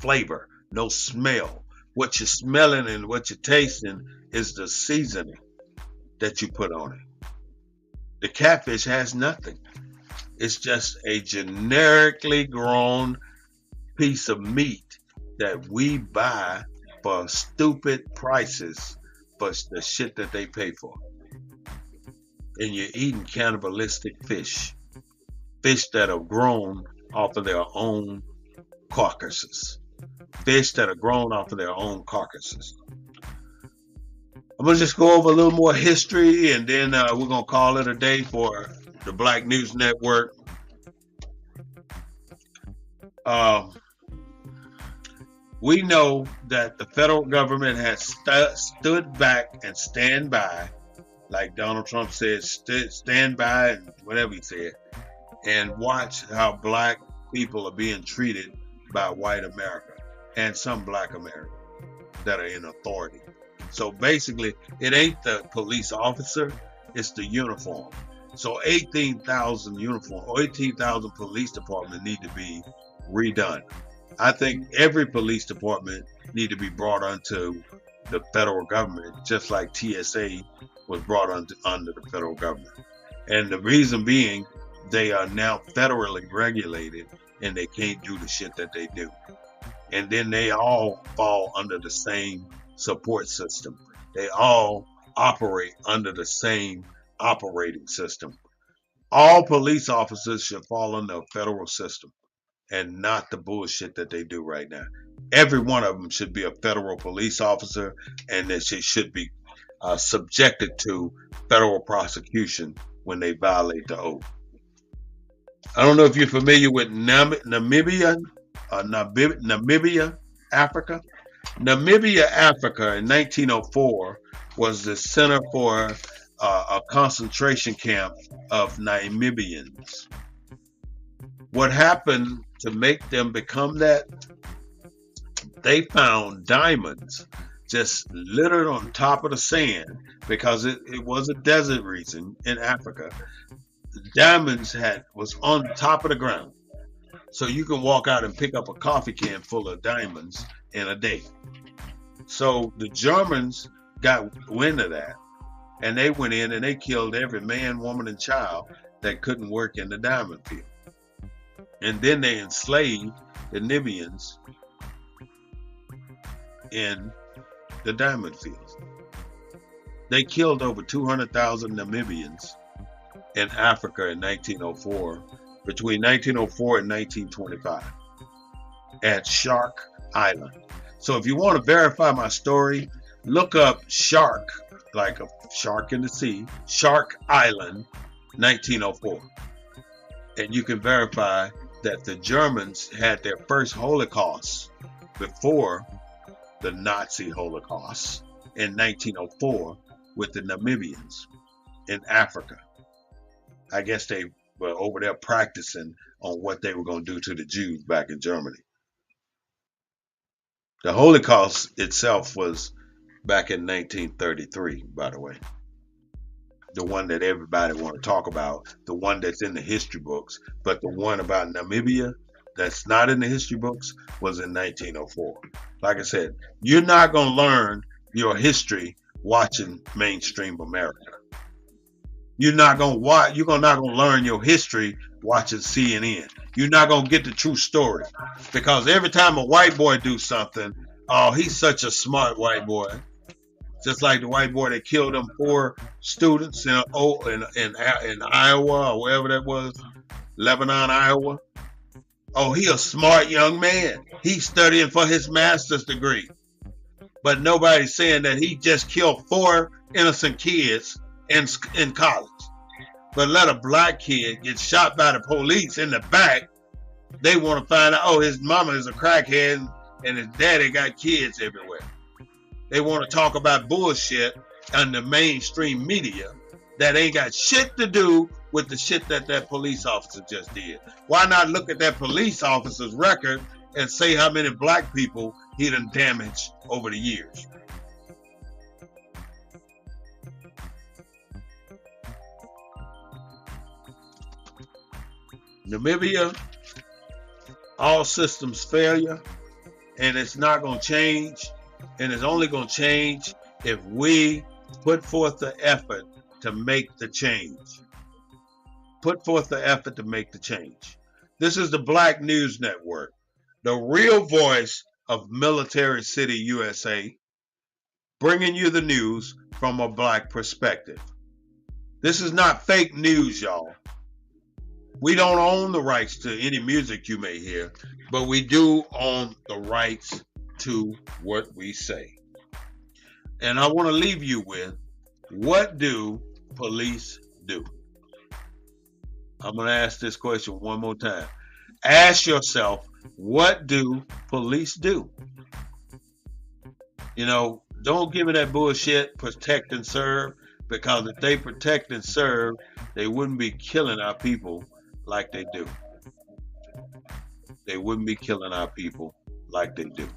flavor, no smell. What you're smelling and what you're tasting is the seasoning that you put on it. The catfish has nothing. It's just a generically grown piece of meat that we buy for stupid prices for the shit that they pay for. And you're eating cannibalistic fish. Fish that are grown off of their own carcasses. Fish that are grown off of their own carcasses. I'm going to just go over a little more history, and then we're going to call it a day for the Black News Network. We know that the federal government has stood back and stand by, like Donald Trump said, stand by and whatever he said, and watch how black people are being treated by white America and some black America that are in authority. So basically, it ain't the police officer, it's the uniform. So 18,000 uniform or 18,000 police departments need to be redone. I think every police department need to be brought onto the federal government, just like TSA was brought under the federal government. And the reason being, they are now federally regulated and they can't do the shit that they do. And then they all fall under the same support system. They all operate under the same operating system. All police officers should fall under a federal system and not the bullshit that they do right now. Every one of them should be a federal police officer, and they should be subjected to federal prosecution when they violate the oath. I don't know if you're familiar with Namibia, Africa. Namibia, Africa in 1904 was the center for a concentration camp of Namibians. What happened to make them become that? They found diamonds just littered on top of the sand because it was a desert region in Africa. The diamonds was on top of the ground. So you can walk out and pick up a coffee can full of diamonds in a day. So the Germans got wind of that, and they went in and they killed every man, woman, and child that couldn't work in the diamond field. And then they enslaved the Namibians in the diamond fields. They killed over 200,000 Namibians in Africa in 1904, between 1904 and 1925, at Shark Island. So if you want to verify my story, look up shark, like a shark in the sea, Shark Island, 1904. And you can verify that the Germans had their first Holocaust before the Nazi Holocaust in 1904 with the Namibians in Africa. I guess they were over there practicing on what they were going to do to the Jews back in Germany. The Holocaust itself was back in 1933, by the way. The one that everybody want to talk about, the one that's in the history books, but the one about Namibia that's not in the history books was in 1904. Like I said, you're not going to learn your history watching mainstream America. You're not going to learn your history watching CNN. You're not going to get the true story, because every time a white boy do something, oh, he's such a smart white boy. Just like the white boy that killed them 4 students in Iowa or wherever that was, Lebanon, Iowa. Oh, he a smart young man. He's studying for his master's degree. But nobody's saying that he just killed 4 innocent kids in college. But let a black kid get shot by the police in the back. They want to find out, oh, his mama is a crackhead and his daddy got kids everywhere. They want to talk about bullshit on the mainstream media that ain't got shit to do with the shit that police officer just did. Why not look at that police officer's record and say how many black people he done damaged over the years? Namibia, all systems failure, and it's not going to change And it's only going to change if we put forth the effort to make the change. Put forth the effort to make the change. This is the Black News Network, the real voice of Military City, USA, bringing you the news from a black perspective. This is not fake news, y'all. We don't own the rights to any music you may hear, but we do own the rights to what we say. And I want to leave you with, what do police do? I'm going to ask this question one more time. Ask yourself, what do police do? You know, don't give me that bullshit, protect and serve, because if they protect and serve, they wouldn't be killing our people like they do. They wouldn't be killing our people like they do.